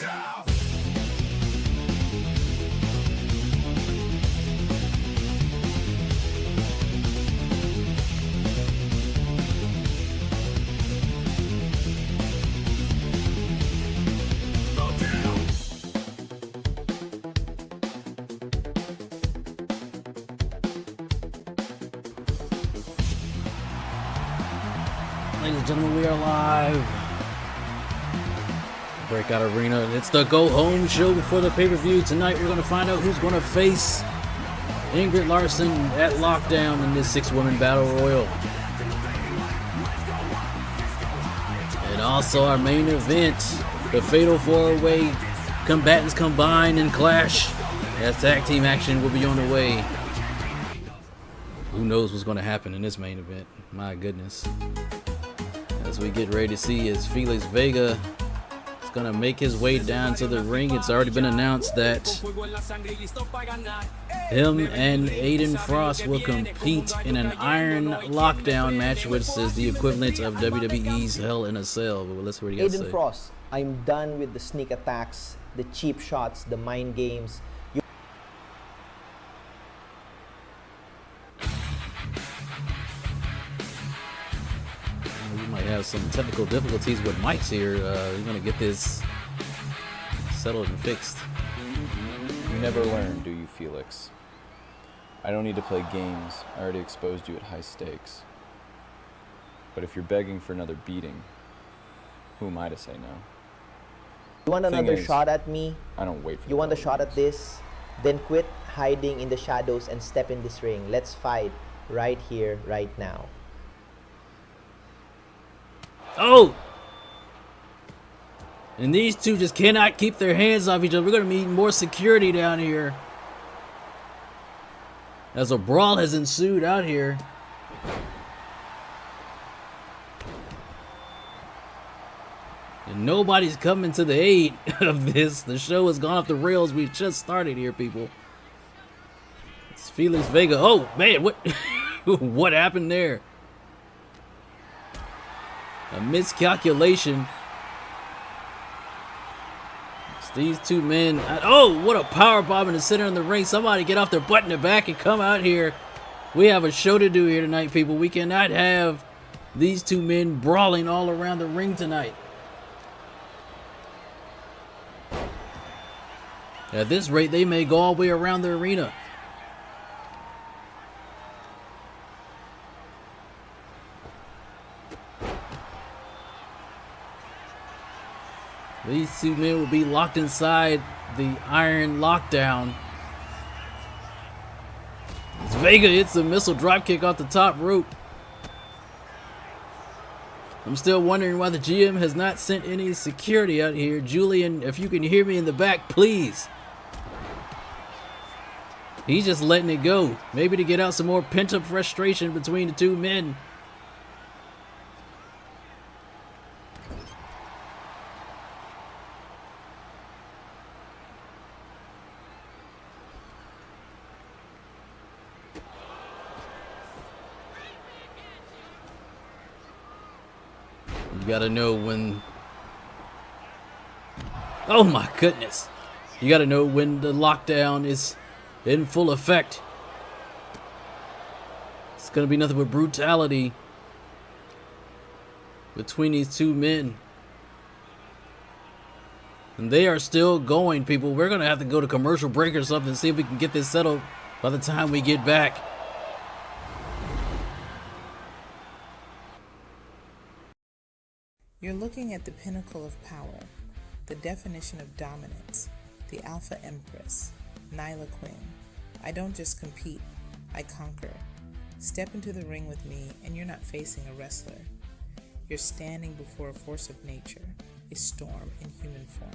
Ladies and gentlemen, we are live. Breakout Arena. It's the go home show before the pay-per-view. Tonight we're going to find out who's going to face Ingrid Larson at Lockdown in this 6-woman battle royal. And also our main event, the Fatal 4-Way Combatants Combine and Clash. As tag team action will be on the way. Who knows what's going to happen in this main event? My goodness. As we get ready to see as Felix Vega is going to make his way down to the ring. It's already been announced that him and Aiden Frost will compete in an Iron Lockdown match, which is the equivalent of WWE's Hell in a Cell. But let's hear what he has to say. Aiden Frost, I'm done with the sneak attacks, the cheap shots, the mind games. Have some technical difficulties with mics here. We're gonna get this settled and fixed. You never learn, do you, Felix? I don't need to play games. I already exposed you at high stakes. But if you're begging for another beating, who am I to say no? You want another shot at me? I don't wait for you want a shot at this? Then quit hiding in the shadows and step in this ring. Let's fight right here, right now. Oh! And these two just cannot keep their hands off each other. We're going to need more security down here, as a brawl has ensued out here. And nobody's coming to the aid of this. The show has gone off the rails. We just started here, people. It's Felix Vega. Oh, man, what, what happened there? A miscalculation. It's these two men. Oh, what a power bomb in the center of the ring. Somebody get off their butt in the back and come out here. We have a show to do here tonight, people. We cannot have these two men brawling all around the ring tonight. At this rate, they may go all the way around the arena. These two men will be locked inside the Iron Lockdown. As Vega hits a missile dropkick off the top rope. I'm still wondering why the GM has not sent any security out here. Julian, if you can hear me in the back, please. He's just letting it go. Maybe to get out some more pent-up frustration between the two men. You gotta know when... Oh my goodness. You gotta know when the lockdown is in full effect. It's gonna be nothing but brutality between these two men. And they are still going, people. We're gonna have to go to commercial break or something, see if we can get this settled by the time we get back. You're looking at the pinnacle of power, the definition of dominance, the Alpha Empress, Nyla Quinn. I don't just compete, I conquer. Step into the ring with me and you're not facing a wrestler. You're standing before a force of nature, a storm in human form.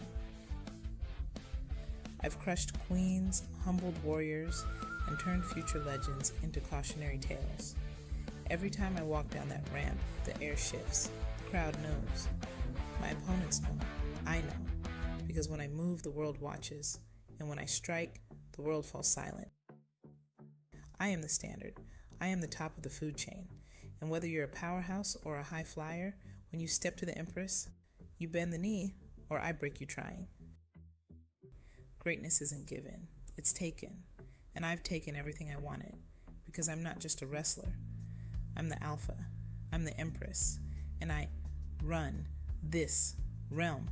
I've crushed queens, humbled warriors, and turned future legends into cautionary tales. Every time I walk down that ramp, the air shifts. The crowd knows. My opponents know. I know. Because when I move, the world watches. And when I strike, the world falls silent. I am the standard. I am the top of the food chain. And whether you're a powerhouse or a high flyer, when you step to the Empress, you bend the knee or I break you trying. Greatness isn't given, it's taken. And I've taken everything I wanted, because I'm not just a wrestler. I'm the alpha. I'm the empress. And I run this realm.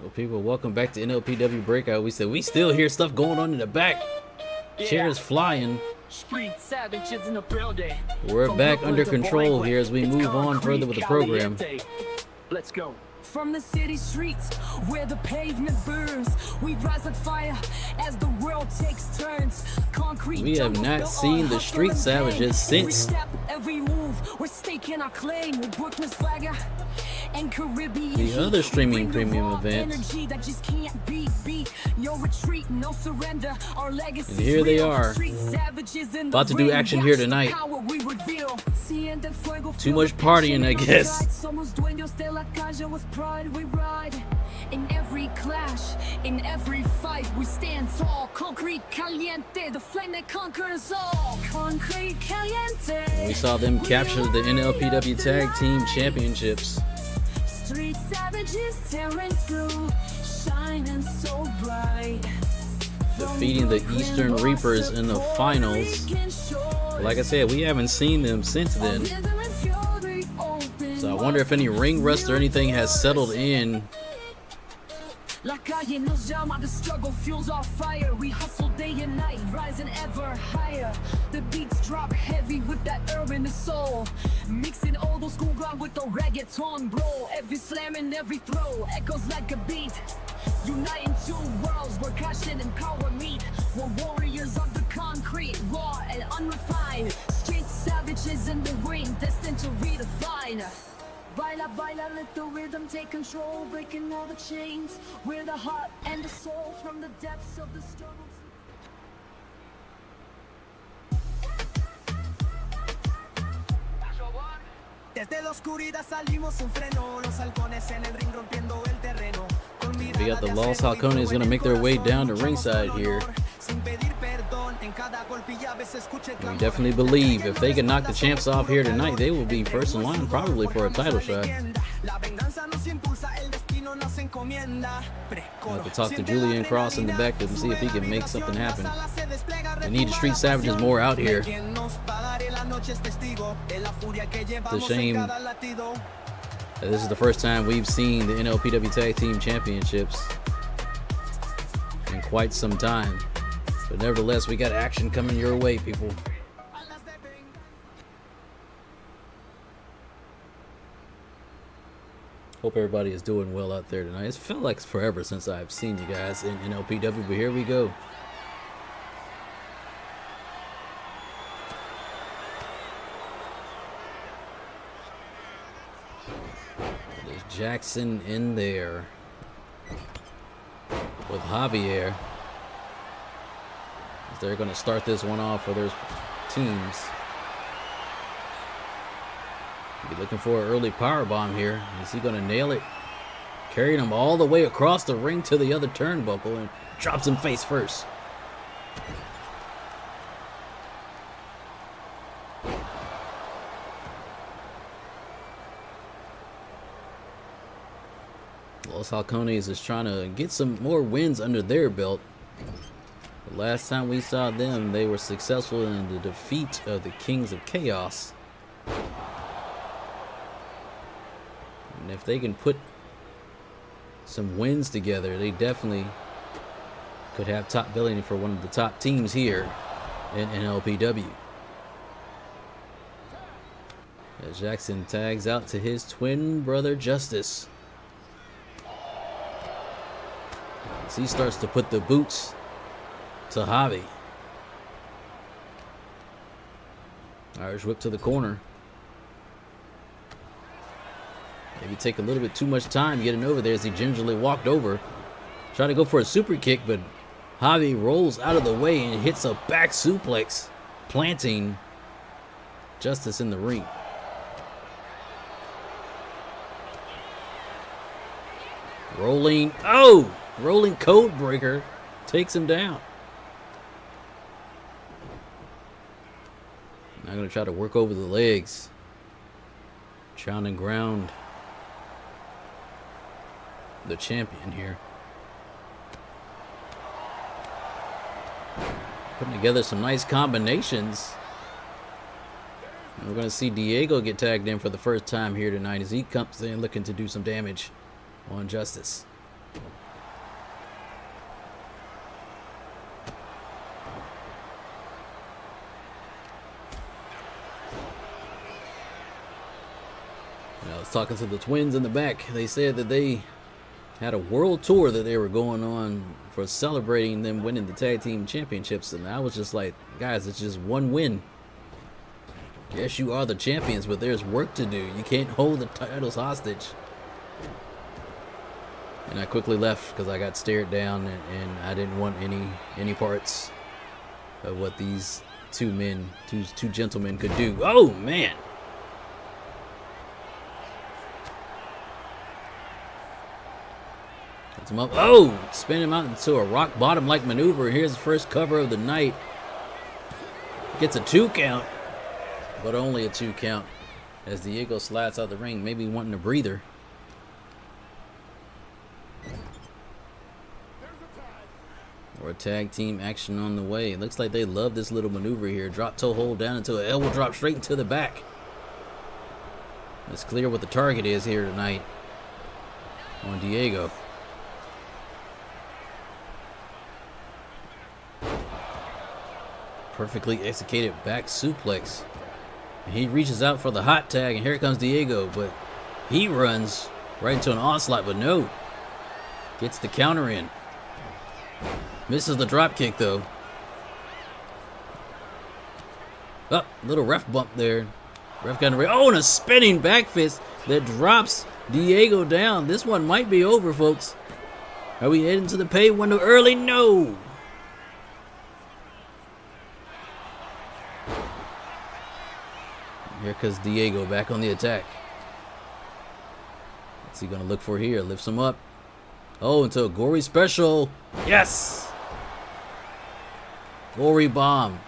Well, people, welcome back to NLPW Breakout. We said we still hear stuff going on in the back. Chairs flying. Street savages in the building. We're back under control here as we move on further with the program. Let's go. From the city streets where the pavement burns, we rise like fire as the world takes turns. Concrete. We have not seen the Street Savages since every move, we're staking our claim with Brooklyn's flagger and Caribbean. The other streaming premium event. Energy that just can't be beat. No retreat, no surrender. Our legacy. And here they are, about to do action here tonight. Too much partying, I guess. Pride we ride. In every clash, in every fight, we stand tall. Concrete caliente, the flame that conquers all. Concrete caliente. We saw them capture the NLPW Tag Team Championships. Street savages tearing through, shining so bright. Defeating the Eastern Reapers in the finals. Like I said, we haven't seen them since then. So I wonder if any ring rust or anything has settled in. La calle nos llama, the struggle fuels our fire. We hustle day and night, rising ever higher. The beats drop heavy with that urban soul, mixing old school ground with the reggaeton blow. Every slam and every throw echoes like a beat. Uniting two worlds where passion and power meet. We're warriors of the concrete, raw and unrefined. Street savages in the ring, destined to redefine. Baila, baila, let the rhythm take control, breaking all the chains. We're the heart and the soul from the depths of the struggle. Desde la oscuridad salimos sin freno, los halcones en el ring rompiendo el terreno. We got the Los Halcones going to make their way down to ringside here. And we definitely believe if they can knock the champs off here tonight, they will be first in line probably for a title shot. I'll have to talk to Julian Cross in the back to see if he can make something happen. We need the Street Savages more out here. It's a shame that this is the first time we've seen the NLPW Tag Team Championships in quite some time. But nevertheless, we got action coming your way, people. Hope everybody is doing well out there tonight. It's felt like forever since I've seen you guys in NLPW, but here we go. There's Jackson in there with Javier. They're going to start this one off for their teams. Be looking for an early powerbomb here. Is he going to nail it? Carrying him all the way across the ring to the other turnbuckle and drops him face first. Los Halcones is trying to get some more wins under their belt. The last time we saw them, they were successful in the defeat of the Kings of Chaos. And if they can put some wins together, they definitely could have top billing for one of the top teams here in NLPW. As Jackson tags out to his twin brother Justice. As he starts to put the boots to Javi. Irish whip to the corner. Maybe take a little bit too much time getting over there as he gingerly walked over. Trying to go for a super kick, but Javi rolls out of the way and hits a back suplex, planting Justice in the ring. Rolling, rolling code breaker takes him down. Now I'm going to try to work over the legs. Trying to ground the champion here. Putting together some nice combinations. And we're going to see Diego get tagged in for the first time here tonight as he comes in looking to do some damage on Justice. I was talking to the twins in the back. They said that they had a world tour that they were going on for celebrating them winning the tag team championships, and I was just like, guys, it's just one win. Yes, you are the champions, but there's work to do. You can't hold the titles hostage. And I quickly left because I got stared down, and I didn't want any parts of what these two gentlemen could do. Oh man. Him up. Oh, spin him out into a rock bottom like maneuver. Here's the first cover of the night. Gets a 2 count, but only a 2 count as Diego slides out the ring, maybe wanting a breather. Or tag team action on the way. It looks like they love this little maneuver here. Drop toe hold down into an elbow drop straight into the back. It's clear what the target is here tonight on Diego. Perfectly executed back suplex. And he reaches out for the hot tag, and here comes Diego, but he runs right into an onslaught, but no. Gets the counter in. Misses the drop kick though. Oh, little ref bump there. Ref got in the ring. Oh, and a spinning back fist that drops Diego down. This one might be over, folks. Are we heading to the pay window early? No. Here comes Diego back on the attack. What's he gonna look for here? Lifts him up. Oh, into a gory special. Yes! Gory bomb.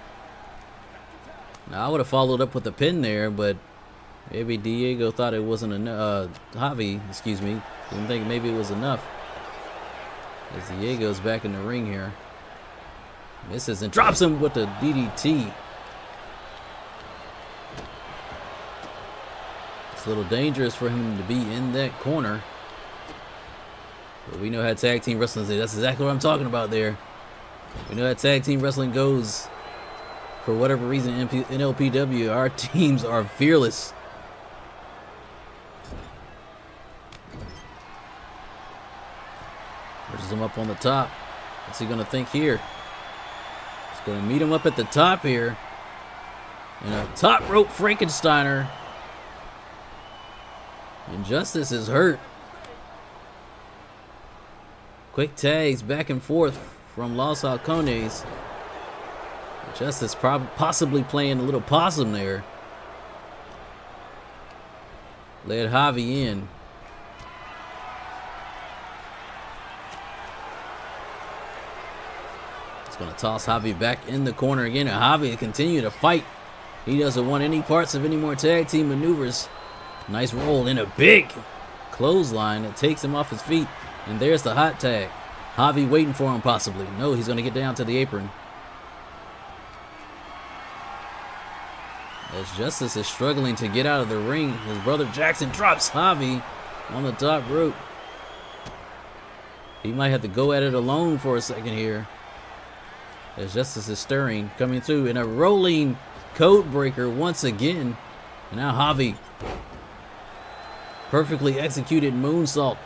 Now I would have followed up with a pin there, but maybe Diego thought it wasn't enough. Javi, excuse me, didn't think maybe it was enough. As Diego's back in the ring here. Misses and drops him with the DDT. A little dangerous for him to be in that corner, but we know how tag team wrestling is. That's exactly what I'm talking about there. We know how tag team wrestling goes. For whatever reason, NLPW, our teams are fearless. Pushes him up on the top. What's he gonna think here? He's gonna meet him up at the top here, and a top rope Frankensteiner. Injustice is hurt. Quick tags back and forth from Los Halcones. Justice possibly playing a little possum there. Led Javi in. He's going to toss Javi back in the corner again. And Javi continue to fight. He doesn't want any parts of any more tag team maneuvers. Nice roll in a big clothesline that takes him off his feet. And there's the hot tag. Javi waiting for him possibly. No, he's going to get down to the apron. As Justice is struggling to get out of the ring, his brother Jackson drops Javi on the top rope. He might have to go at it alone for a second here. As Justice is stirring, coming through in a rolling code breaker once again. And now Javi. Perfectly executed moonsault.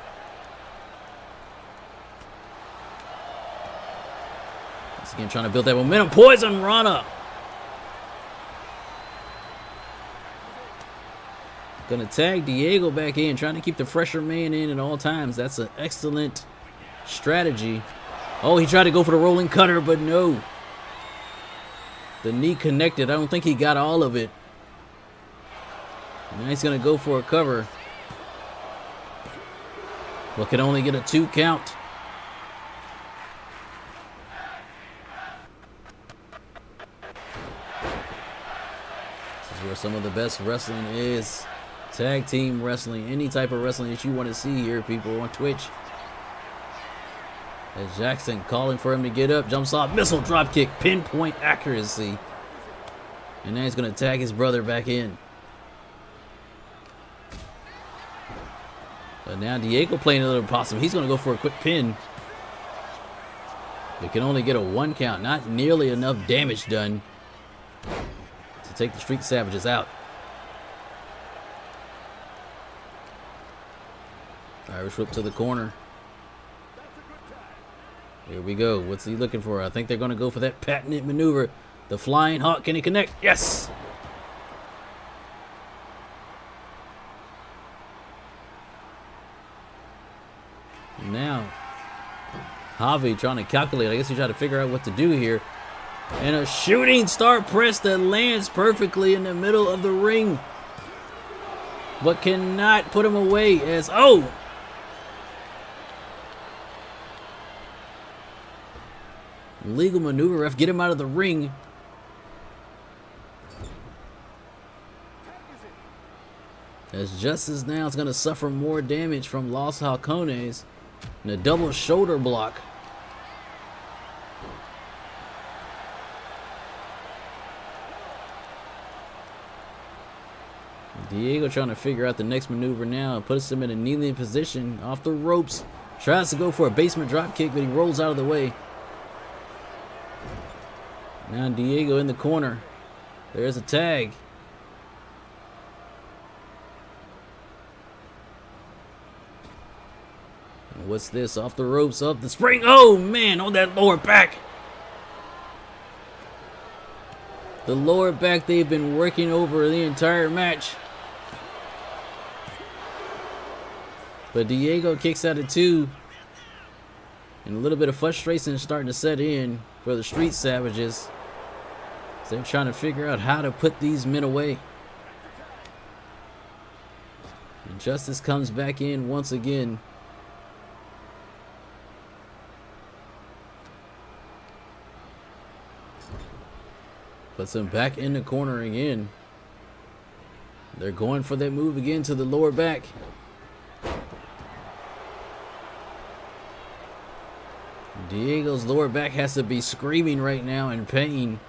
Once again, trying to build that momentum. Poison Rana. Gonna tag Diego back in, trying to keep the fresher man in at all times. That's an excellent strategy. Oh, he tried to go for the rolling cutter, but no. The knee connected. I don't think he got all of it. Now he's gonna go for a cover. Well, can only get a 2 count. This is where some of the best wrestling is Tag team wrestling, any type of wrestling that you want to see here, people, on Twitch. As Jackson calling for him to get up, jumps off, missile drop kick, pinpoint accuracy. And now he's going to tag his brother back in. But now Diego playing a little possum. He's going to go for a quick pin. They can only get a 1 count. Not nearly enough damage done to take the Street Savages out. Irish whip to the corner. Here we go. What's he looking for? I think they're going to go for that patented maneuver. The Flying Hawk. Can he connect? Yes! Now, Javi trying to calculate. I guess he's trying to figure out what to do here. And a shooting star press that lands perfectly in the middle of the ring. But cannot put him away as... Oh! Legal maneuver, ref. Get him out of the ring. As Justice now is going to suffer more damage from Los Halcones. And a double shoulder block. Diego trying to figure out the next maneuver now. Puts him in a kneeling position off the ropes. Tries to go for a basement drop kick, but he rolls out of the way. Now Diego in the corner. There's a tag. And what's this? Off the ropes, up the spring. Oh man, on that lower back. The lower back they've been working over the entire match. But Diego kicks out at 2. And a little bit of frustration is starting to set in for the Street Savages. So they're trying to figure out how to put these men away. And Justice comes back in once again. Puts him back in the corner again. They're going for that move again to the lower back. Diego's lower back has to be screaming right now in pain.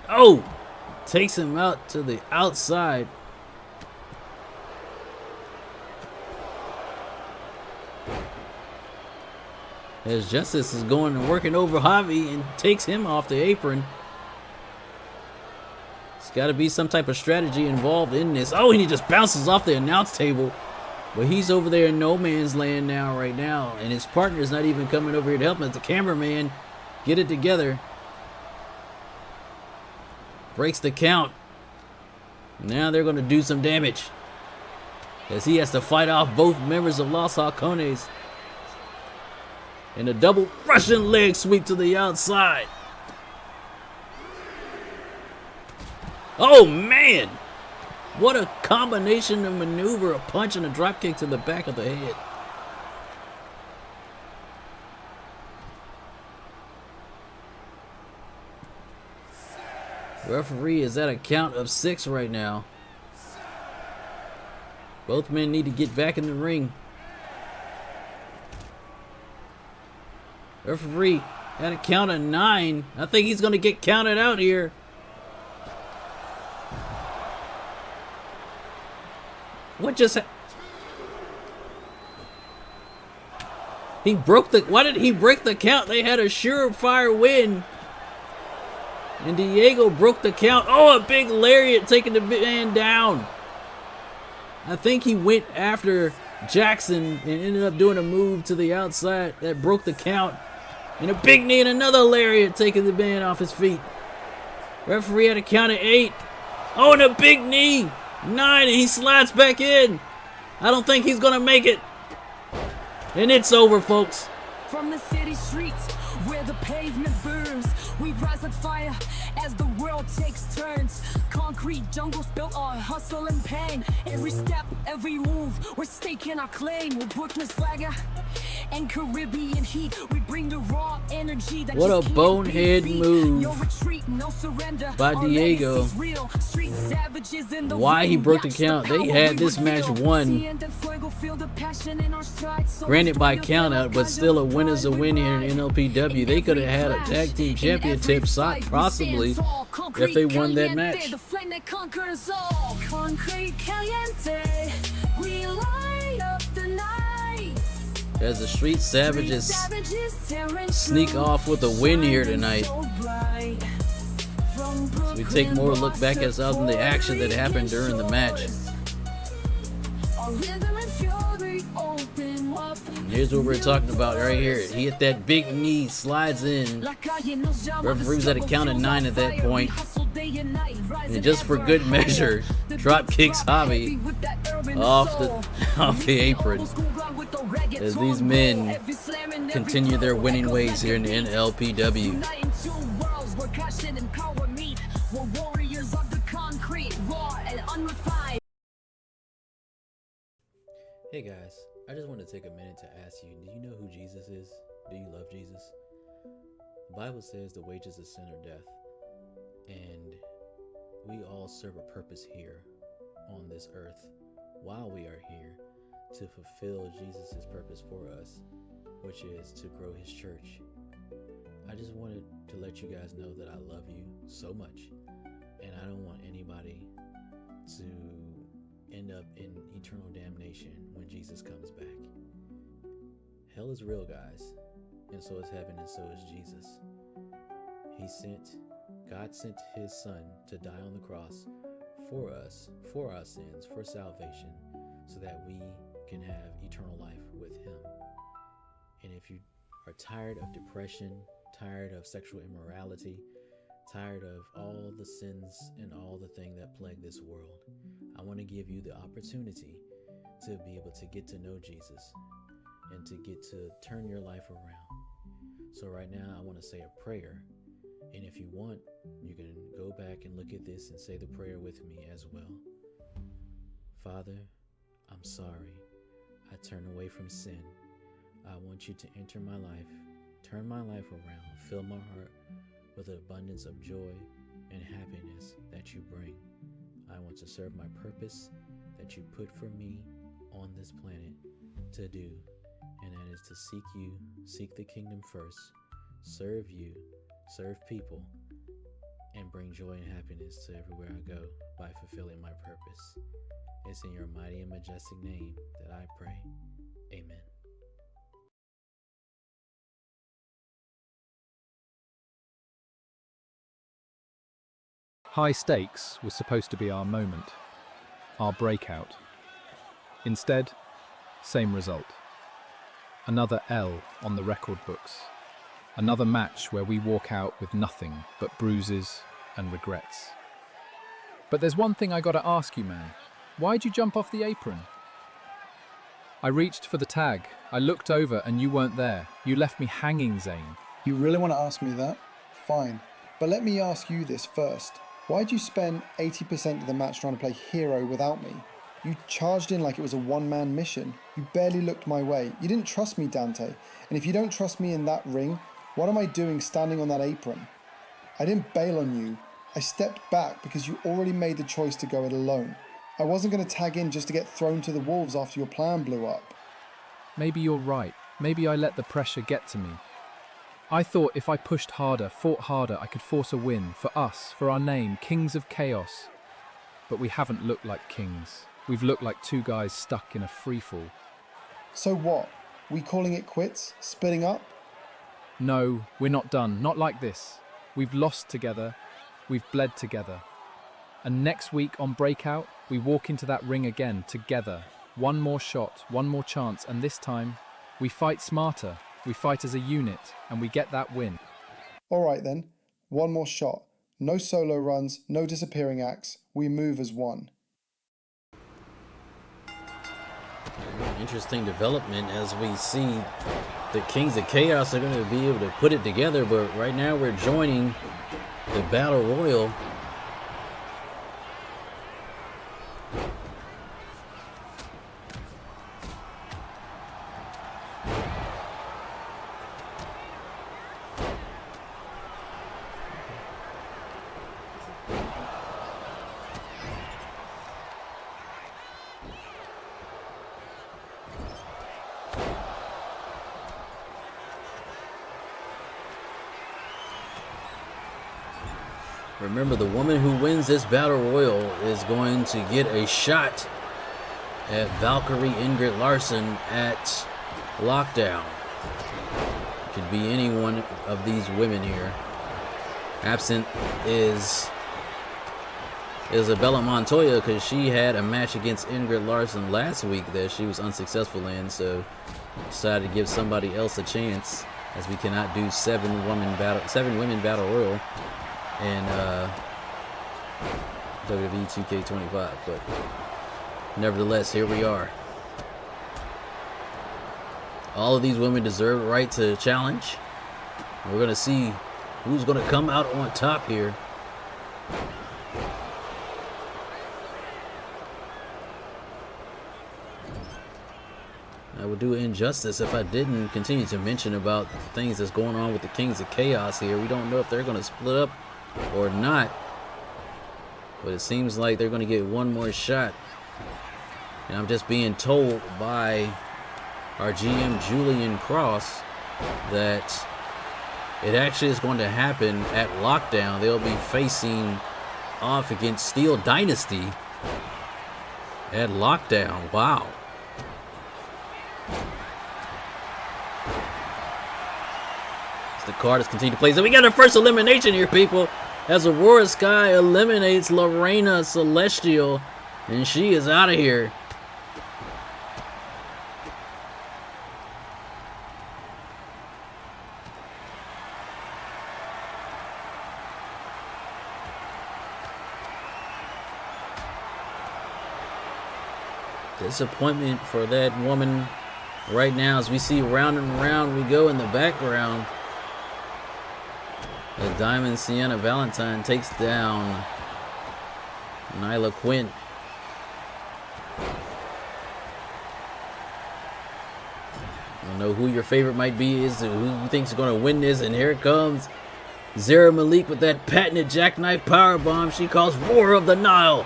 Oh! Takes him out to the outside. As Justice is going and working over Javi and takes him off the apron. There's got to be some type of strategy involved in this. Oh, and he just bounces off the announce table. But he's over there in no man's land now, right now. And his partner's not even coming over here to help him. It's the cameraman. Get it together. Breaks the count. Now they're going to do some damage. As he has to fight off both members of Los Halcones. And a double Russian leg sweep to the outside. Oh, man. What a combination of maneuver, a punch and a drop kick to the back of the head. Referee is at a count of 6 right now. Both men need to get back in the ring. Referee at a count of 9. I think he's going to get counted out here. What just he broke the... Why did he break the count? They had a surefire win. And Diego broke the count. Oh, a big lariat taking the man down. I think he went after Jackson and ended up doing a move to the outside that broke the count. And a big knee and another lariat taking the man off his feet. Referee had a count of 8. Oh, and a big knee. 9, and he slides back in. I don't think he's gonna make it. And it's over, folks. From the city streets where the pavement burns, we rise like fire as the world world takes turns. Concrete jungles built on hustle and pain. Every step, every move, we're staking our claim. We're Brooklyn's swagger and Caribbean heat. We bring the raw energy that What just a can't bonehead be beat. move No retreat, no surrender. by Our Diego. legacy's real. Street savages in the Why he ring. broke the Watch count. power They had we this match reveal. won. Siente fuego, feel the passion in our strides. So Granted by strong, count out, but still a win is a win here in NLPW. They could have had a tag team championship possibly if they won that match. The flame that conquers all. Concrete caliente, we light up the night. As the Street Savages sneak off with a win here tonight. So we take more look back at some of the action that happened during the match. And here's what we're talking about right here. He hit that big knee, slides in. Referee was at a count of 9 at that point. And just for good measure, drop kicks Javi off the apron as these men continue their winning ways here in the NLPW. Hey guys, I just want to take a minute to ask you, do you know who Jesus is? Do you love Jesus? The Bible says the wages of sin are death. And we all serve a purpose here on this earth while we are here to fulfill Jesus' purpose for us, which is to grow his church. I just wanted to let you guys know that I love you so much, and I don't want anybody to end up in eternal damnation when Jesus comes back. Hell is real, guys, and so is heaven, and so is Jesus. God sent his son to die on the cross for us, for our sins, for salvation, so that we can have eternal life with him. And if you are tired of depression, tired of sexual immorality, tired of all the sins and all the things that plague this world, I want to give you the opportunity to be able to get to know Jesus and to get to turn your life around. So right now I want to say a prayer, and if you want, you can go back and look at this and say the prayer with me as well. Father, I'm sorry. I turn away from sin. I want you to enter my life, turn my life around, fill my heart with an abundance of joy and happiness that you bring. I want to serve my purpose that you put for me on this planet to do, and that is to seek you, seek the kingdom first, serve you, serve people, and bring joy and happiness to everywhere I go by fulfilling my purpose. It's in your mighty and majestic name that I pray. Amen. High Stakes was supposed to be our moment, our breakout. Instead, same result. Another L on the record books. Another match where we walk out with nothing but bruises and regrets. But there's one thing I gotta ask you, man. Why'd you jump off the apron? I reached for the tag. I looked over and you weren't there. You left me hanging, Zane. You really want to ask me that? Fine. But let me ask you this first. Why'd you spend 80% of the match trying to play hero without me? You charged in like it was a one-man mission. You barely looked my way. You didn't trust me, Dante. And if you don't trust me in that ring, what am I doing standing on that apron? I didn't bail on you. I stepped back because you already made the choice to go it alone. I wasn't going to tag in just to get thrown to the wolves after your plan blew up. Maybe you're right. Maybe I let the pressure get to me. I thought if I pushed harder, fought harder, I could force a win for us, for our name, Kings of Chaos. But we haven't looked like kings. We've looked like two guys stuck in a freefall. So what? We calling it quits? Splitting up? No, we're not done. Not like this. We've lost together. We've bled together. And next week on Breakout, we walk into that ring again, together. One more shot, one more chance, and this time, we fight smarter. We fight as a unit, and we get that win. Alright then, one more shot. No solo runs, no disappearing acts. We move as one. Interesting development as we see the Kings of Chaos are going to be able to put it together, but right now we're joining the Battle Royal. Remember, the woman who wins this Battle Royal is going to get a shot at Valkyrie Ingrid Larson at Lockdown. Could be any one of these women here. Absent is Isabella Montoya, because she had a match against Ingrid Larson last week that she was unsuccessful in, so decided to give somebody else a chance, as we cannot do seven women battle royal in WWE 2K25. But nevertheless, here we are. All of these women deserve the right to challenge. We're gonna see who's gonna come out on top here. I would do it injustice if I didn't continue to mention about things that's going on with the Kings of Chaos here. We don't know if they're going to split up or not, but it seems like they're going to get one more shot. And I'm just being told by our GM Julian Cross that it actually is going to happen at Lockdown. They'll be facing off against Steel Dynasty at Lockdown. Wow. The card has continued to play. So we got our first elimination here, people, as Aurora Sky eliminates Lorena Celestial, and she is out of here. Disappointment for that woman right now, as we see round and round we go in the background. The Diamond Sienna Valentine takes down Nyla Quinn. I don't know who your favorite might be, who you think is going to win this, and here it comes Zara Malik with that patented jackknife powerbomb she calls Roar of the Nile.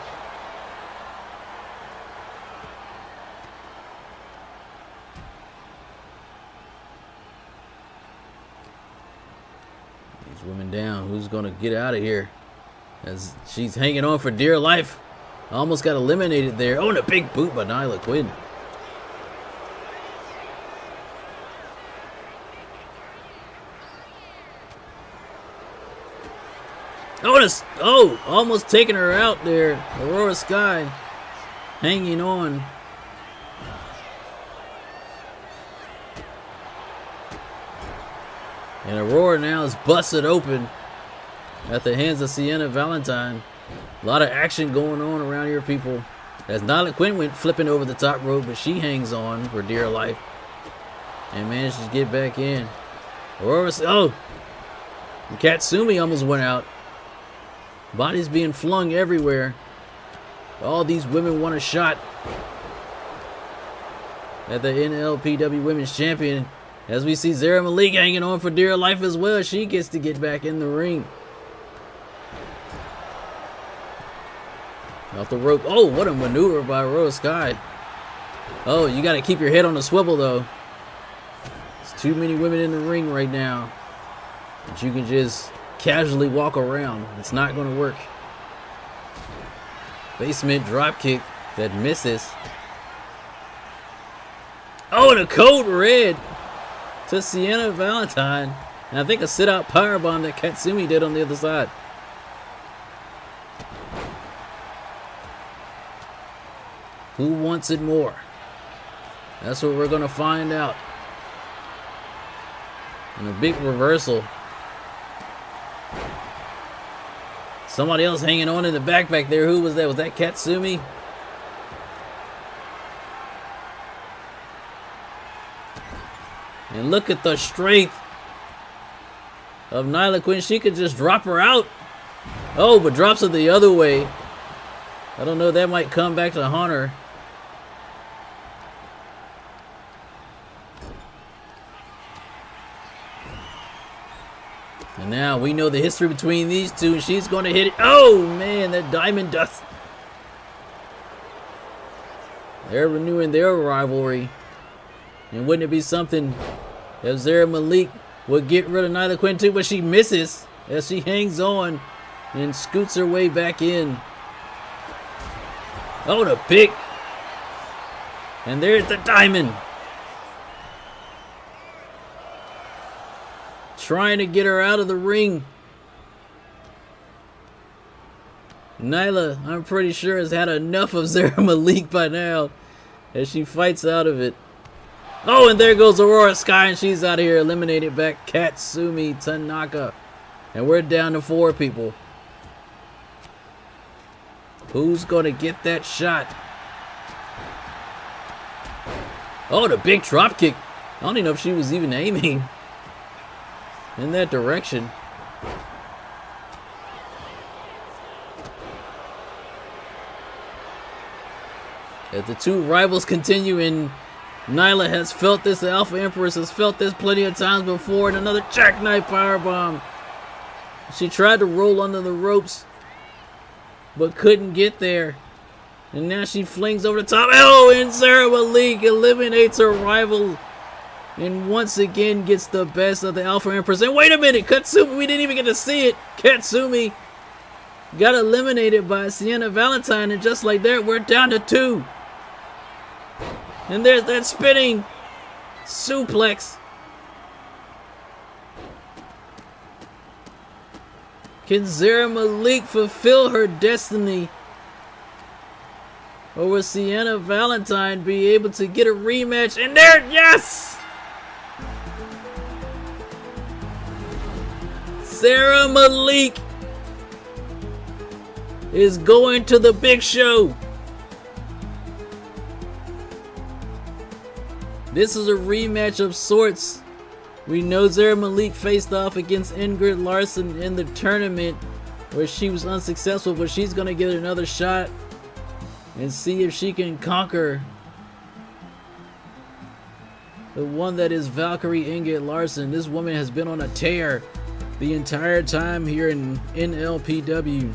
Women down. Who's gonna get out of here? As she's hanging on for dear life. Almost got eliminated there. Oh, and a big boot by Nyla Quinn. Oh, almost taking her out there. Aurora Sky hanging on. And Aurora now is busted open at the hands of Sienna Valentine. A lot of action going on around here, people. As Nyla Quinn went flipping over the top rope, but she hangs on for dear life and manages to get back in. Aurora, oh! Katsumi almost went out. Bodies being flung everywhere. All these women want a shot at the NLPW Women's Champion. As we see Zara Malik hanging on for dear life as well. She gets to get back in the ring. Off the rope. Oh, what a maneuver by Aurora Sky. Oh, you got to keep your head on the swivel, though. There's too many women in the ring right now that you can just casually walk around. It's not going to work. Basement drop kick that misses. Oh, and a code red to Sienna Valentine. And I think a sit-out powerbomb that Katsumi did on the other side. Who wants it more? That's what we're going to find out. And a big reversal. Somebody else hanging on in the back there. Who was that? Was that Katsumi? And look at the strength of Nyla Quinn. She could just drop her out Oh, but drops it the other way. I don't know, that might come back to haunt her. And now we know the history between these two, and she's going to hit it. Oh, man, that diamond dust. They're renewing their rivalry. And wouldn't it be something if Zara Malik would get rid of Nyla Quinn too, but she misses as she hangs on and scoots her way back in. Oh, the pick. And there's the diamond. Trying to get her out of the ring. Nyla, I'm pretty sure, has had enough of Zara Malik by now as she fights out of it. Oh, and there goes Aurora Sky, and she's out of here, eliminated back Katsumi Tanaka. And we're down to 4 people. Who's going to get that shot? Oh, the big drop kick. I don't even know if she was even aiming in that direction. As the two rivals continue, and Nyla has felt this, the Alpha Empress has felt this plenty of times before, and another jackknife powerbomb. She tried to roll under the ropes, but couldn't get there. And now she flings over the top. Oh, and Zara Malik eliminates her rival and once again gets the best of the Alpha Empress. And wait a minute, Katsumi, we didn't even get to see it. Katsumi got eliminated by Sienna Valentine, and just like that, we're down to 2. And there's that spinning suplex. Can Zara Malik fulfill her destiny? Or will Sienna Valentine be able to get a rematch? And there, yes! Zara Malik is going to the big show. This is a rematch of sorts. We know Zara Malik faced off against Ingrid Larson in the tournament where she was unsuccessful, but she's going to get another shot and see if she can conquer the one that is Valkyrie Ingrid Larson. This woman has been on a tear the entire time here in NLPW.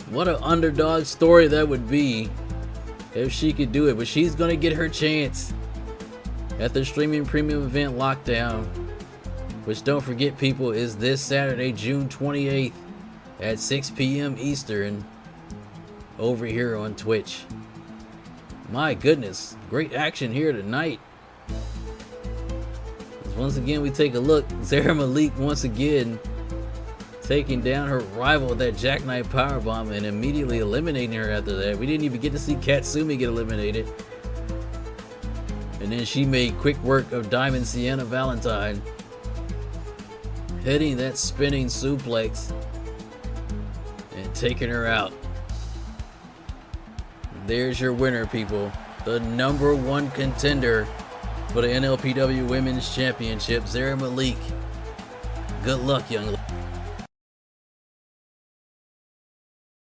What an underdog story that would be if she could do it, but she's gonna get her chance at the streaming premium event Lockdown, which, don't forget people, is this Saturday, June 28th at 6 p.m. Eastern over here on Twitch. My goodness, great action here tonight. Once again, we take a look. Zara Malik once again taking down her rival with that jackknife powerbomb and immediately eliminating her after that. We didn't even get to see Katsumi get eliminated. And then she made quick work of Diamond Sienna Valentine, hitting that spinning suplex and taking her out. There's your winner, people. The #1 contender for the NLPW Women's Championship, Zara Malik. Good luck, young lady.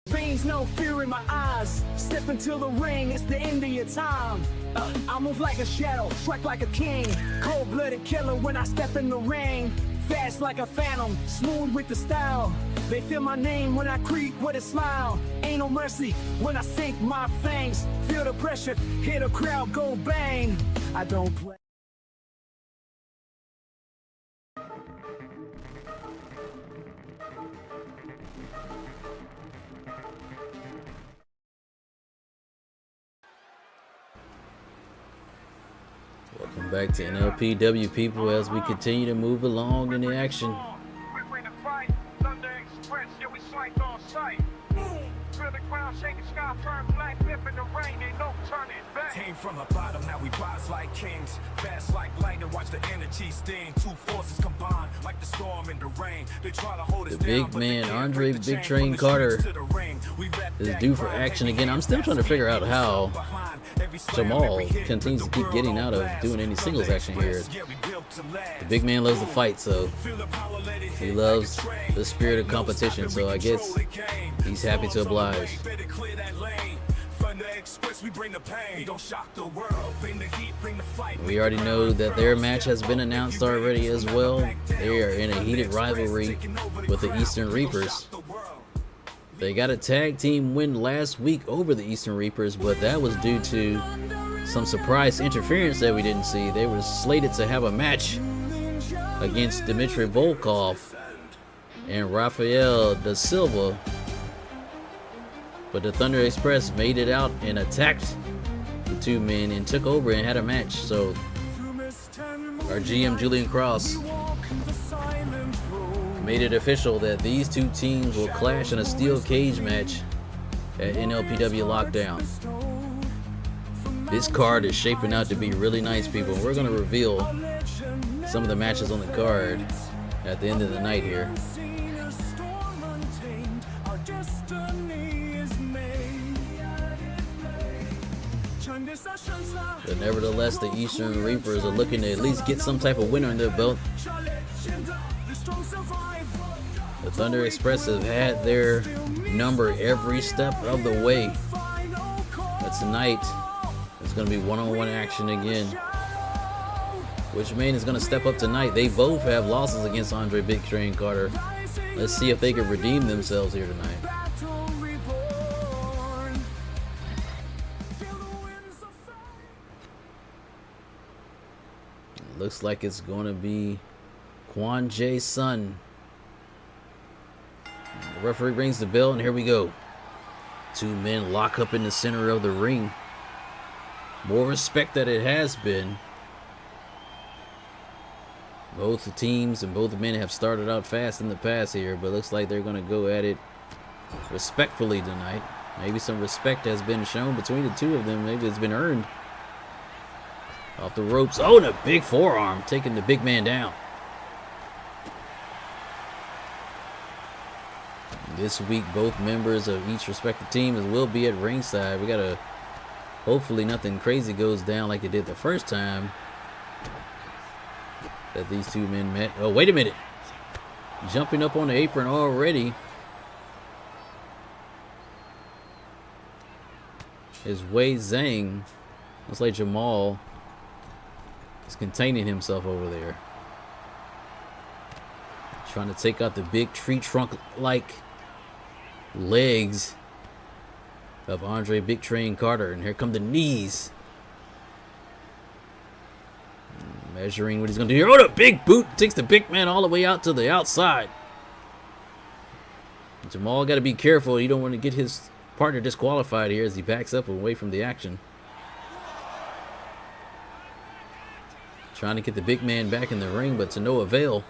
Veins, no fear in my eyes. Step into the ring, it's the end of your time. I move like a shadow, strike like a king. Cold-blooded killer when I step in the ring. Fast like a phantom, smooth with the style. They feel my name when I creep with a smile. Ain't no mercy when I sink my fangs. Feel the pressure, hear the crowd go bang. I don't play. Welcome back to NLPW, people, as we continue to move along in the action. Came from the bottom, now we rise like kings. Fast like lightning, watch The big man, Andre Big Train Carter, is due for action again. I'm still trying to figure out how Jamal continues to keep getting out of doing any singles action here. The big man loves to fight, so he loves the spirit of competition, so I guess he's happy to oblige. We already know that their match has been announced already as well. They are in a heated rivalry with the Eastern Reapers. They got a tag team win last week over the Eastern Reapers, but that was due to some surprise interference that we didn't see. They were slated to have a match against Dmitry Volkov and Rafael da Silva, but the Thunder Express made it out and attacked the two men and took over and had a match. So our GM Julian Cross made it official that these two teams will clash in a steel cage match at NLPW Lockdown. This card is shaping out to be really nice, people. We're going to reveal some of the matches on the card at the end of the night here. But nevertheless, the Eastern Reapers are looking to at least get some type of win on their belt. The Thunder Express have had their number every step of the way. But tonight, it's going to be one-on-one action again. Which man is going to step up tonight? They both have losses against Andre Big Train Carter. Let's see if they can redeem themselves here tonight. Looks like it's going to be Quan J Sun. The referee rings the bell, and here we go. Two men lock up in the center of the ring. More respect than it has been. Both the teams and both men have started out fast in the past here, but looks like they're going to go at it respectfully tonight. Maybe some respect has been shown between the two of them. Maybe it's been earned. Off the ropes. Oh, and a big forearm, taking the big man down. This week, both members of each respective team will be at ringside. We got to, hopefully nothing crazy goes down like it did the first time that these two men met. Oh, wait a minute. Jumping up on the apron already is Wei Zhang. Looks like Jamal is containing himself over there. Trying to take out the big tree trunk-like legs of Andre Big Train Carter. And here come the knees. Measuring what he's going to do here. Oh, the big boot takes the big man all the way out to the outside. Jamal got to be careful. You don't want to get his partner disqualified here as he backs up away from the action. Trying to get the big man back in the ring, but to no avail.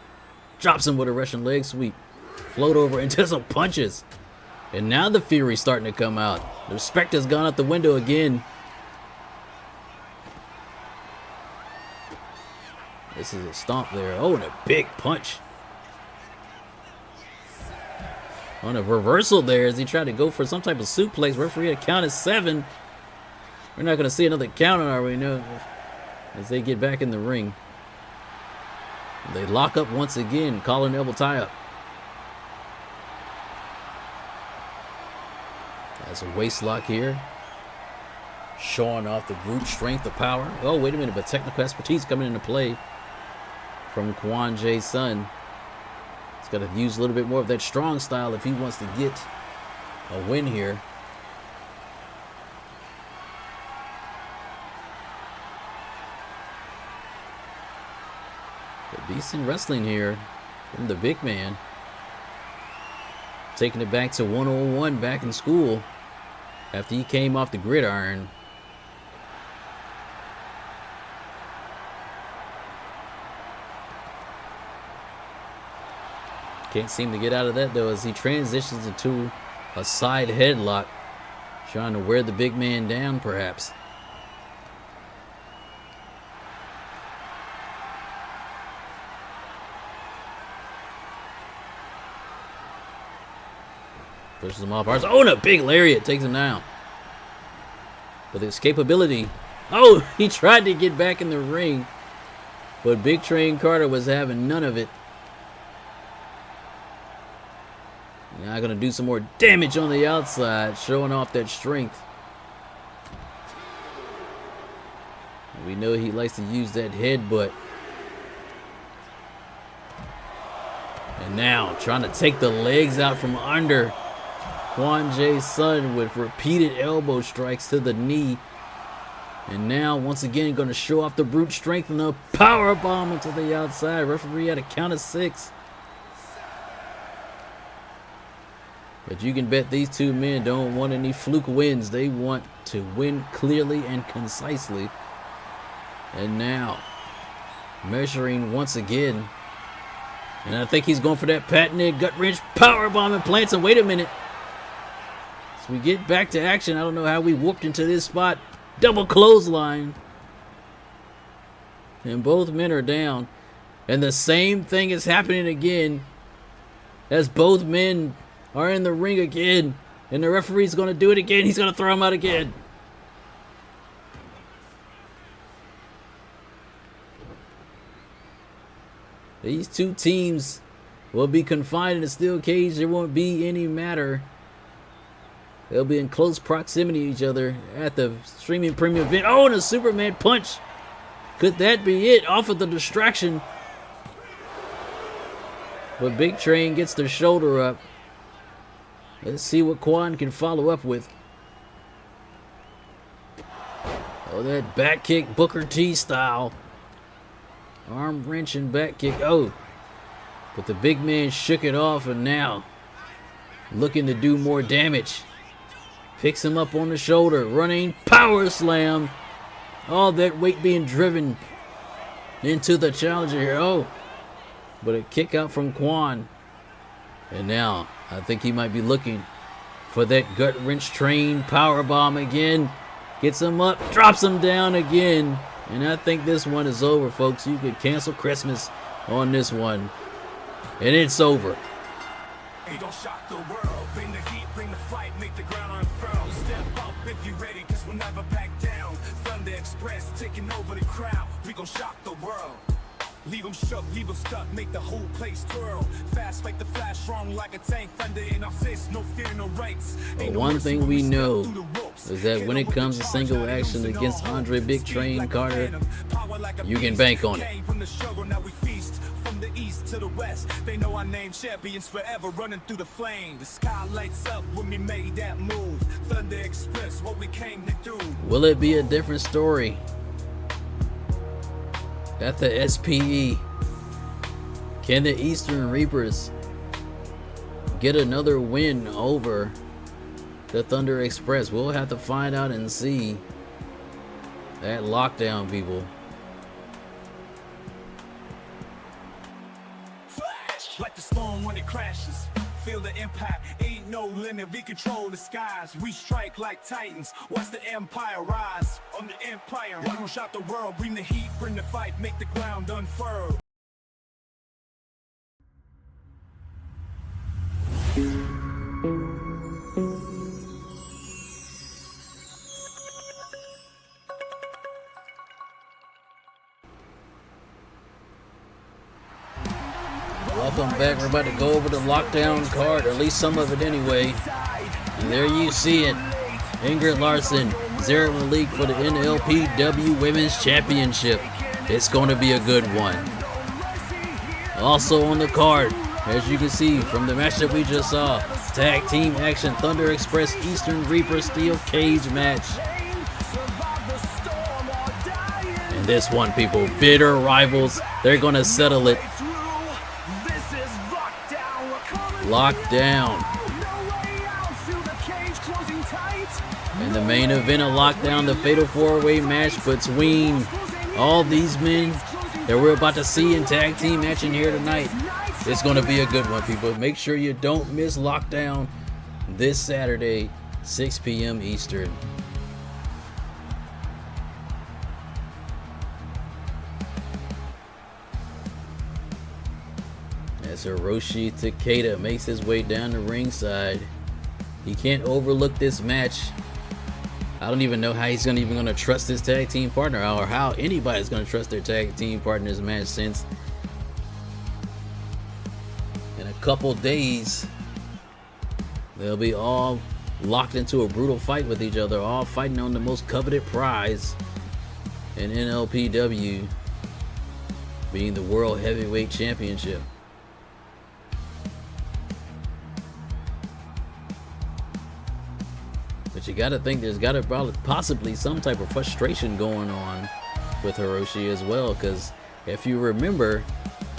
Drops him with a Russian leg sweep. Float over into some punches. And now the fury's starting to come out. The respect has gone out the window again. This is a stomp there. Oh, and a big punch. On a reversal there as he tried to go for some type of suplex. Referee had counted 7. We're not going to see another count, are we? No. As they get back in the ring. They lock up once again. Collar and elbow tie up. That's a waist lock here. Showing off the brute strength, the power. Oh, wait a minute. But technical expertise coming into play from Quan J Sun. He's got to use a little bit more of that strong style if he wants to get a win here. But decent wrestling here from the big man. Taking it back to 101 back in school after he came off the gridiron. Can't seem to get out of that though as he transitions into a side headlock. Trying to wear the big man down perhaps. Pushes him off. Oh, and a big lariat takes him down. But the escapability. Oh, he tried to get back in the ring. But Big Train Carter was having none of it. Now going to do some more damage on the outside, showing off that strength. We know he likes to use that headbutt. And now trying to take the legs out from under Quan Jay's son with repeated elbow strikes to the knee. And now once again going to show off the brute strength and a power bomb into the outside. Referee at a count of 6. But you can bet these two men don't want any fluke wins. They want to win clearly and concisely. And now measuring once again. And I think he's going for that patented gut wrench power bomb and plants. And wait a minute. As we get back to action, I don't know how we whooped into this spot. Double clothesline. And both men are down. And the same thing is happening again. As both men are in the ring again. And the referee's going to do it again. He's going to throw him out again. These two teams will be confined in a steel cage. There won't be any matter. They'll be in close proximity to each other at the streaming premium event. Oh, and a Superman punch. Could that be it? Off of the distraction. But Big Train gets their shoulder up. Let's see what Quan can follow up with. Oh, that back kick, Booker T style. Arm wrench and back kick. Oh, but the big man shook it off and now looking to do more damage. Picks him up on the shoulder. Running power slam. All that weight being driven into the challenger here. Oh, but a kick out from Quan. And now I think he might be looking for that gut wrench train power bomb again. Gets him up, drops him down again. And I think this one is over, folks. You could cancel Christmas on this one. And it's over. Hey, don't shock the world. Bring the heat, bring the fight, make the ground unfurl. Step up if you're ready, cause we'll never back down. Thunder Express taking over the crowd. We gon' shock the world. Leave them shook, leave them stuck, make the whole place twirl. Fast like the flash, strong like a tank. Thunder in our fists, no fear, no rights. But one thing we know is that when it comes to single action against Andre Big Train Carter, you can bank on it. From the east to the west, they know our name, champions forever running through the flame. The sky lights up when we made that move. Thunder Express, what we came to do. Will it be a different story at the SPE? Can the Eastern Reapers get another win over the Thunder Express? We'll have to find out and see that lockdown, people. Like the storm when it crashes, feel the impact, ain't no limit, we control the skies, we strike like titans, watch the empire rise, on the empire, we gon' shock the world, bring the heat, bring the fight, make the ground unfurl. Welcome back. We're about to go over the lockdown card, or at least some of it anyway. And there you see it. Ingrid Larson, Zara Malik for the NLPW Women's Championship. It's going to be a good one. Also on the card, as you can see from the match that we just saw, tag team action, Thunder Express Eastern Reaper Steel Cage match. And this one, people, bitter rivals, they're going to settle it. Lockdown. And the main event of Lockdown, the fatal 4-way match between all these men that we're about to see in tag team action here tonight. It's going to be a good one, people. Make sure you don't miss Lockdown this Saturday, 6 p.m. Eastern. As Hiroshi Takeda makes his way down the ringside. He can't overlook this match. I don't even know how he's even gonna trust his tag team partner, or how anybody's gonna trust their tag team partner in this match, since in a couple days they'll be all locked into a brutal fight with each other, all fighting on the most coveted prize in NLPW, being the World Heavyweight Championship. But you gotta think there's gotta possibly some type of frustration going on with Hiroshi as well, because if you remember,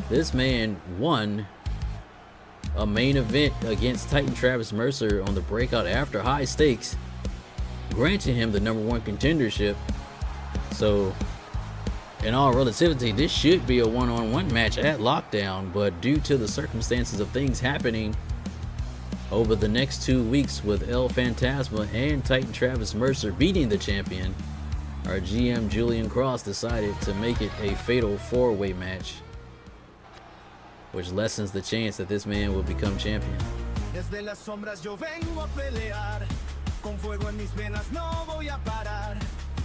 this man won a main event against Titan Travis Mercer on the Breakout after High Stakes, granting him the #1 contendership. So in all relativity, this should be a one-on-one match at Lockdown, but due to the circumstances of things happening over the next 2 weeks with El Fantasma and Titan Travis Mercer beating the champion, our GM Julian Cross decided to make it a fatal 4-way match, which lessens the chance that this man will become champion. Desde las sombras yo vengo a pelear, con fuego en mis venas no voy a parar.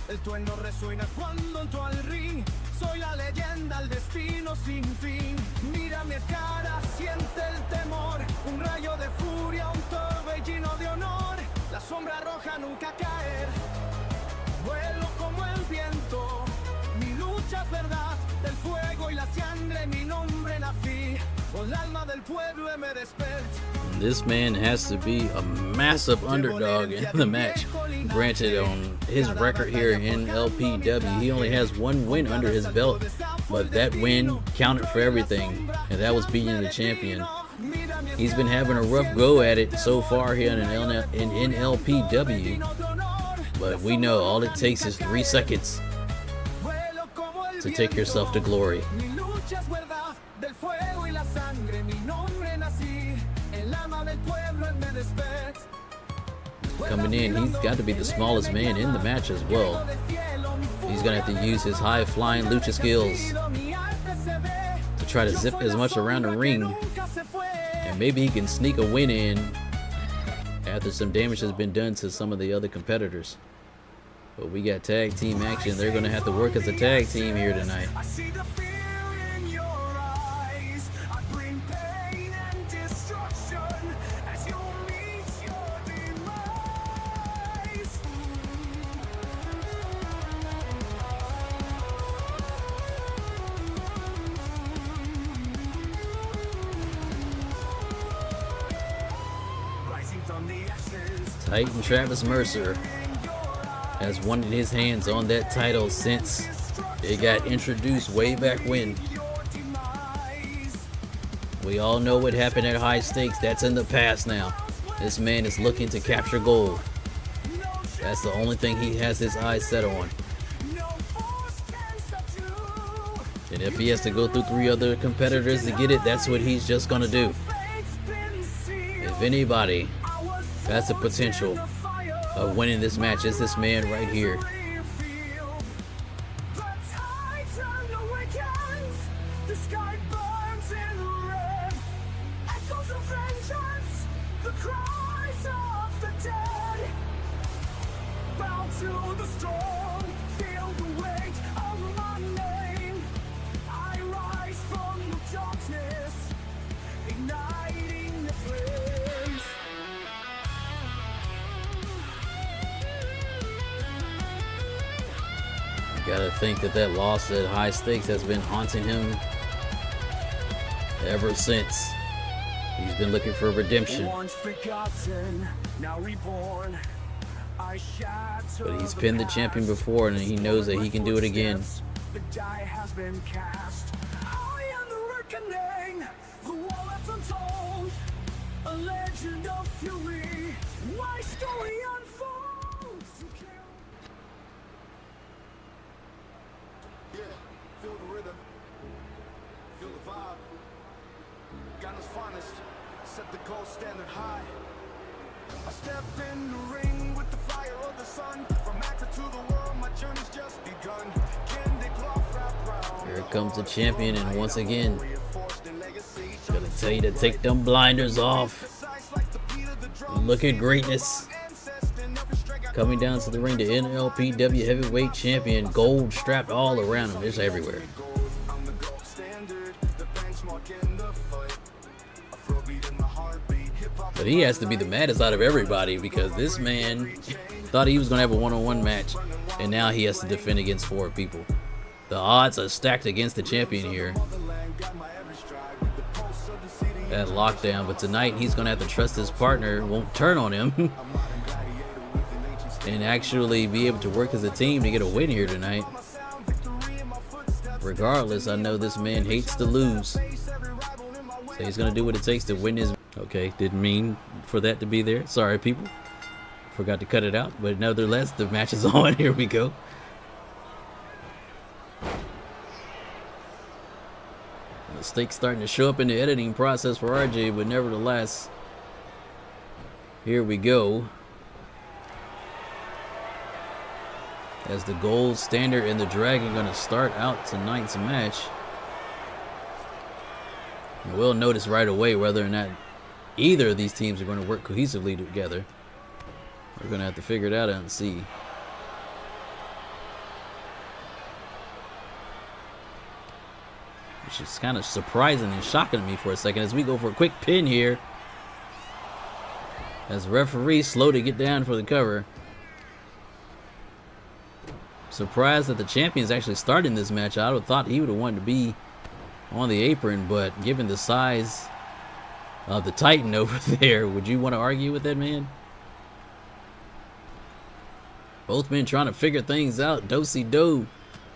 El trueno resuena cuando entro al ring, soy la leyenda, el destino sin fin. Mira mi cara, siente el temor, un rayo de furia, un torbellino de honor. La sombra roja nunca caer, vuelo como el viento. Mi lucha es verdad, del fuego y la sangre mi nombre nací. Con el alma del pueblo me desperté. This man has to be a massive underdog in the match. Granted, on his record here in LPW, he only has 1 win under his belt, but that win counted for everything, and that was beating the champion. He's been having a rough go at it so far here in NLPW, but we know all it takes is 3 seconds to take yourself to glory. Coming in, he's got to be the smallest man in the match as well. He's gonna have to use his high-flying lucha skills to try to zip as much around the ring, and maybe he can sneak a win in after some damage has been done to some of the other competitors. But we got tag team action. They're gonna have to work as a tag team here tonight. Titan Travis Mercer has wanted his hands on that title since it got introduced way back when. We all know what happened at High Stakes. That's in the past now. This man is looking to capture gold. That's the only thing he has his eyes set on. And if he has to go through 3 other competitors to get it, that's what he's just gonna do. If anybody has the potential of winning this match, it's this man right here. Gotta think that loss at High Stakes has been haunting him ever since. He's been looking for redemption. But he's pinned the champion before, and he knows that he can do it again. The die has been cast. I am the reckoning, the wall that's untold, a legend of fury. My story unfolds. Yeah, feel the rhythm, feel the vibe. Ghana's finest, set the gold standard high. I stepped in the ring with the fire of the sun. From actor to the world, my journey's just begun. Here comes the champion, and once again, gonna tell you to take them blinders off. Look at greatness. Coming down to the ring, the NLPW Heavyweight Champion, gold strapped all around him. It's everywhere. But he has to be the maddest out of everybody because this man thought he was going to have a one-on-one match, and now he has to defend against 4 people. The odds are stacked against the champion here at Lockdown, but tonight he's going to have to trust his partner won't turn on him and actually be able to work as a team to get a win here tonight. Regardless, I know this man hates to lose, so he's going to do what it takes to win his. Okay, didn't mean for that to be there. Sorry, people. Forgot to cut it out, but nevertheless, the match is on. Here we go. Mistakes starting to show up in the editing process for RJ, but nevertheless, here we go. As the Gold Standard and the Dragon going to start out tonight's match. And we'll notice right away whether or not either of these teams are going to work cohesively together. We're going to have to figure it out and see. Which is kind of surprising and shocking to me for a second as we go for a quick pin here. As referee slow to get down for the cover. Surprised that the champion's actually starting this match. I would have thought he would have wanted to be on the apron, but given the size of the Titan over there, would you want to argue with that man? Both men trying to figure things out. Do-si-do,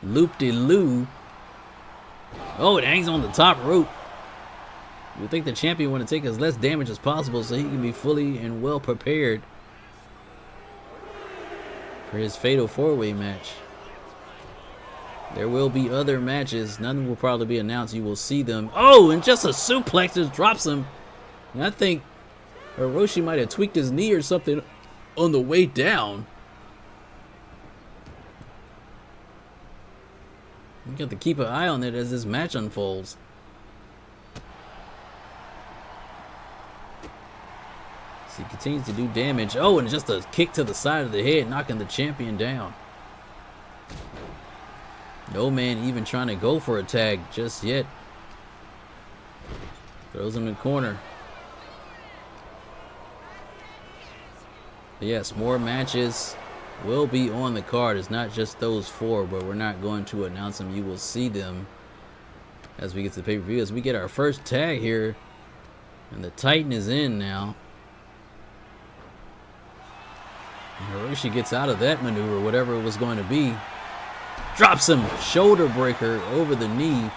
loop-de-loo. Oh, it hangs on the top rope. You would think the champion want to take as less damage as possible so he can be fully and well prepared for his fatal 4-way match. There will be other matches. None will probably be announced. You will see them. Oh, and just a suplex just drops him. And I think Hiroshi might have tweaked his knee or something on the way down. You got to keep an eye on it as this match unfolds. So he continues to do damage. Oh, and just a kick to the side of the head, knocking the champion down. No man even trying to go for a tag just yet. Throws him in the corner. But yes, more matches will be on the card. It's not just those 4, but we're not going to announce them. You will see them as we get to the pay-per-view. As we get our first tag here, and the Titan is in now. And Hiroshi gets out of that maneuver, whatever it was going to be. Drops him, shoulder breaker over the knee.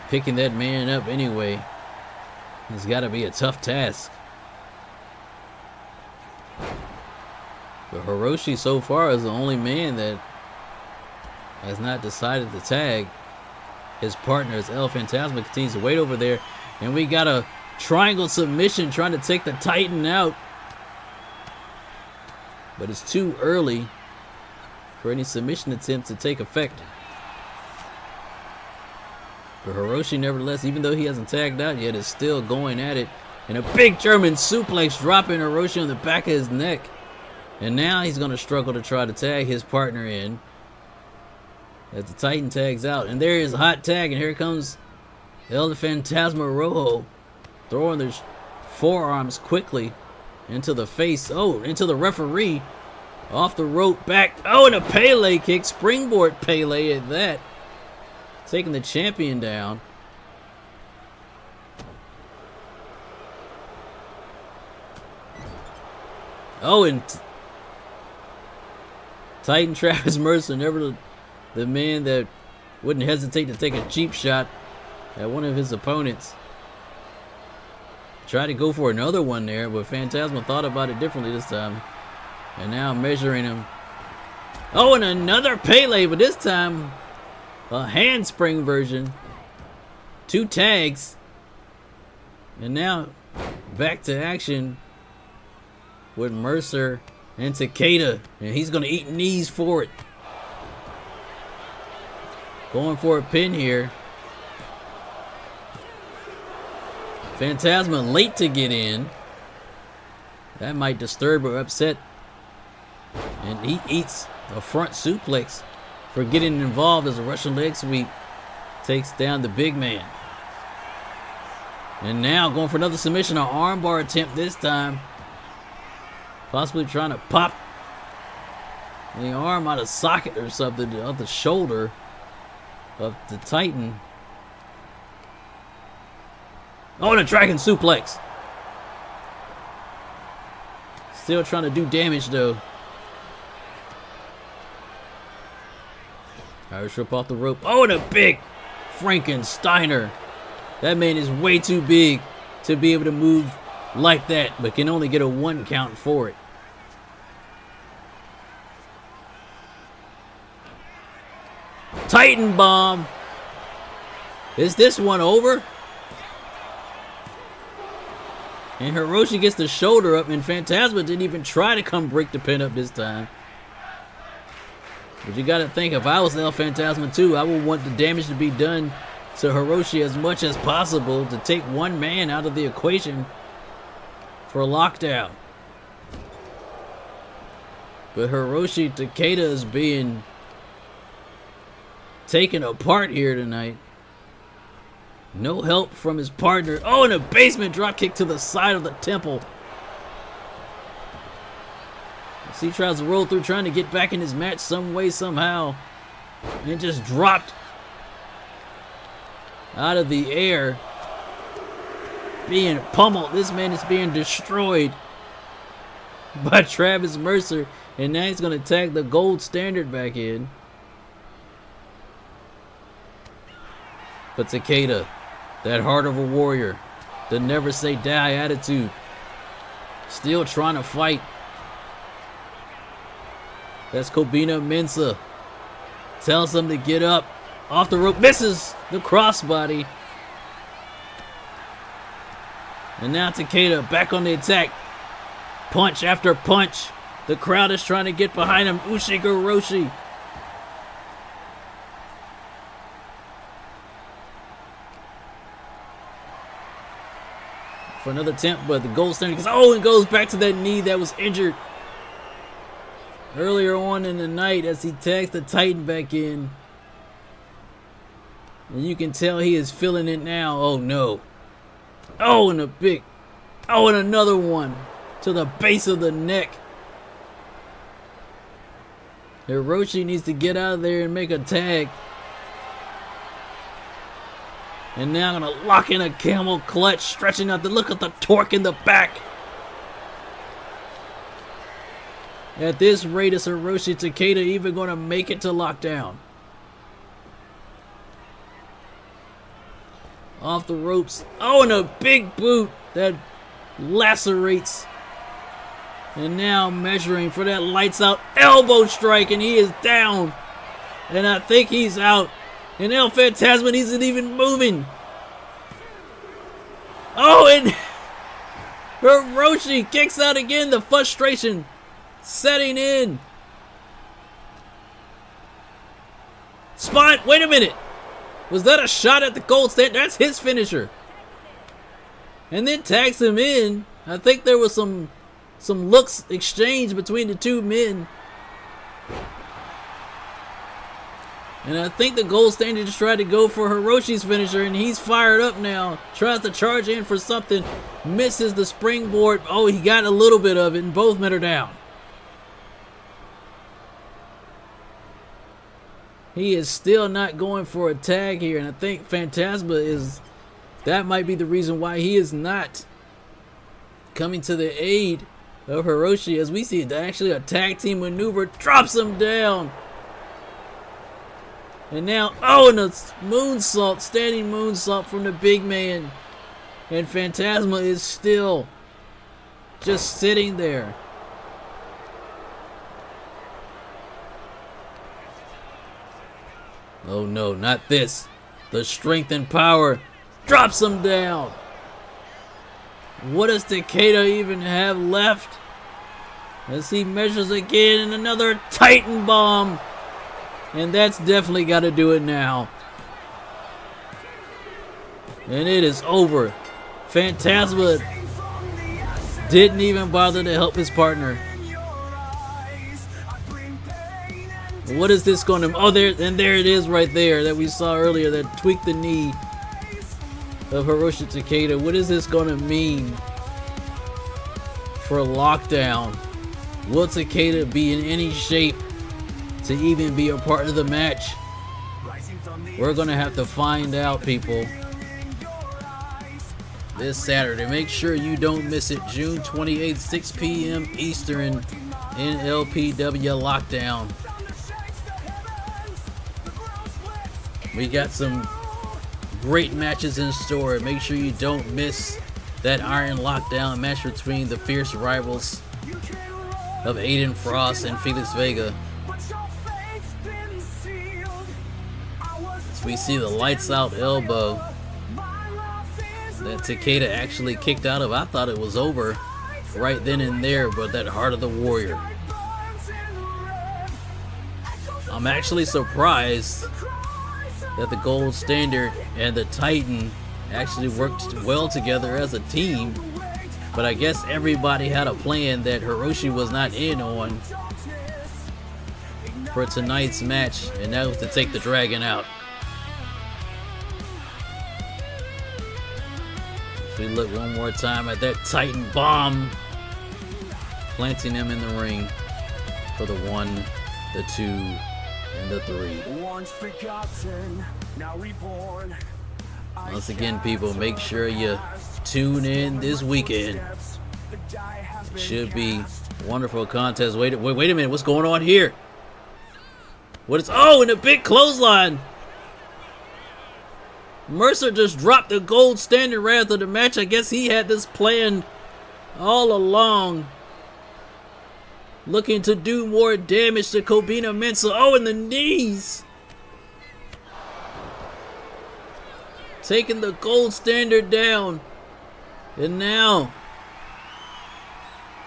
Picking that man up anyway. It's got to be a tough task. But Hiroshi so far is the only man that has not decided to tag. His partner is El Phantasma, continues to wait over there. And we got a triangle submission trying to take the Titan out. But it's too early for any submission attempt to take effect. But Hiroshi, nevertheless, even though he hasn't tagged out yet, is still going at it. And a big German suplex dropping Hiroshi on the back of his neck. And now he's going to struggle to try to tag his partner in as the Titan tags out. And there is a hot tag, and here comes El Phantasma Rojo throwing their forearms quickly into the face. Oh, into the referee. Off the rope, back. Oh, and a Pele kick. Springboard Pele at that. Taking the champion down. Oh, and Titan Travis Mercer, never the man that wouldn't hesitate to take a cheap shot at one of his opponents. Tried to go for another one there, but Phantasma thought about it differently this time. And now measuring him. Oh, and another Pele, but this time a handspring version. 2 tags. And now back to action with Mercer and Takeda. And he's going to eat knees for it. Going for a pin here. Phantasma late to get in. That might disturb or upset. And he eats a front suplex for getting involved as a Russian leg sweep takes down the big man. And now going for another submission, an armbar attempt this time. Possibly trying to pop the arm out of socket or something off the shoulder of the Titan. Oh, and a dragon suplex. Still trying to do damage though. Irish whip off the rope. Oh, and a big Frankensteiner. That man is way too big to be able to move like that, but can only get a 1 count for it. Titan bomb. Is this one over? And Hiroshi gets the shoulder up, and Phantasma didn't even try to come break the pin up this time. But you gotta think, if I was El Phantasma too, I would want the damage to be done to Hiroshi as much as possible to take one man out of the equation for a lockdown. But Hiroshi Takeda is being taken apart here tonight. No help from his partner. Oh, and a basement dropkick to the side of the temple. As he tries to roll through, trying to get back in his match some way, somehow. And just dropped out of the air. Being pummeled. This man is being destroyed by Travis Mercer. And now he's going to tag the gold standard back in. But Takeda, that heart of a warrior, the never say die attitude, still trying to fight. That's Kobina Mensah. Tells him to get up. Off the rope, misses the crossbody. And now Takeda back on the attack. Punch after punch. The crowd is trying to get behind him. Ushika Hiroshi. For another attempt, but the gold standard goes, oh, and goes back to that knee that was injured earlier on in the night as he tags the Titan back in. And you can tell he is feeling it now. Oh no. Oh, and a big, oh, and another one to the base of the neck. Hiroshi needs to get out of there and make a tag. And now gonna lock in a camel clutch, stretching out the look at the torque in the back. At this rate, is Hiroshi Takeda even gonna make it to lockdown? Off the ropes. Oh, and a big boot that lacerates. And now measuring for that lights out elbow strike, and he is down. And I think he's out. And El Phantasma isn't even moving. Oh, and Hiroshi kicks out again. The frustration setting in. Spot. Wait a minute. Was that a shot at the gold standard? That's his finisher. And then tags him in. I think there was some looks exchanged between the two men. And I think the gold standard just tried to go for Hiroshi's finisher, and he's fired up now. Tries to charge in for something. Misses the springboard. Oh, he got a little bit of it, and both men are down. He is still not going for a tag here, and I think Phantasma is... that might be the reason why he is not coming to the aid of Hiroshi. As we see it, actually a tag team maneuver. Drops him down. And now, oh, and a moonsault, standing moonsault from the big man. And Phantasma is still just sitting there. Oh no, not this. The strength and power drops him down. What does Takeda even have left? As he measures again, and another Titan bomb. And that's definitely got to do it now. And it is over. Phantasma didn't even bother to help his partner. What is this going to... Oh, there it is right there that we saw earlier that tweaked the knee of Hiroshi Takeda. What is this going to mean for Lockdown? Will Takeda be in any shape to even be a part of the match? We're going to have to find out, people. This Saturday. Make sure you don't miss it. June 28th, 6 p.m. Eastern, NLPW Lockdown. We got some great matches in store. Make sure you don't miss that Iron Lockdown match between the fierce rivals of Aiden Frost and Felix Vega. As we see the lights out elbow that Takeda actually kicked out of. I thought it was over right then and there, but that Heart of the Warrior. I'm actually surprised that the Gold Standard and the Titan actually worked well together as a team, but I guess everybody had a plan that Hiroshi was not in on for tonight's match, and that was to take the Dragon out. If we look one more time at that Titan bomb, planting him in the ring for the 1, the 2, and the 3. Once forgotten, now reborn. Once again, people, make sure you tune in this weekend. It should be a wonderful contest. Wait a minute, what's going on here? What is... Oh, and a big clothesline! Mercer just dropped the Gold Standard right after the match. I guess he had this planned all along. Looking to do more damage to Kobina Mensah. Oh, and the knees! Taking the Gold Standard down. And now,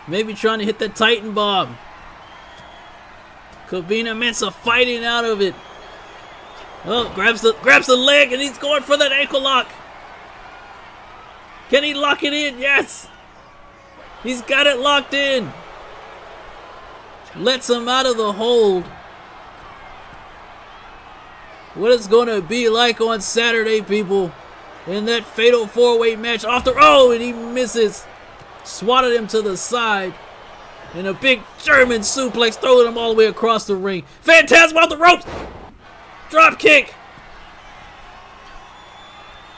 maybe trying to hit the Titan bomb. Kobina Mensah fighting out of it. Oh, grabs the leg, and he's going for that ankle lock. Can he lock it in? Yes! He's got it locked in. Lets him out of the hold. What it's going to be like on Saturday, people, in that fatal 4-way match. Off the... Oh, and he misses. Swatted him to the side. And a big German suplex, throwing him all the way across the ring. Phantasma off the ropes. Drop kick.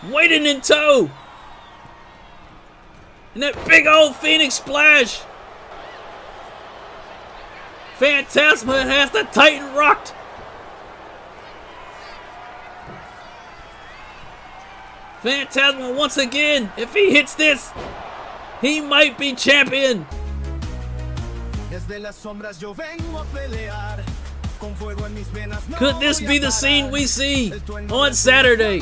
Waiting in tow. And that big old Phoenix splash. Phantasma has the Titan rocked. Phantasma once again. If he hits this, he might be champion. Could this be the scene we see on Saturday?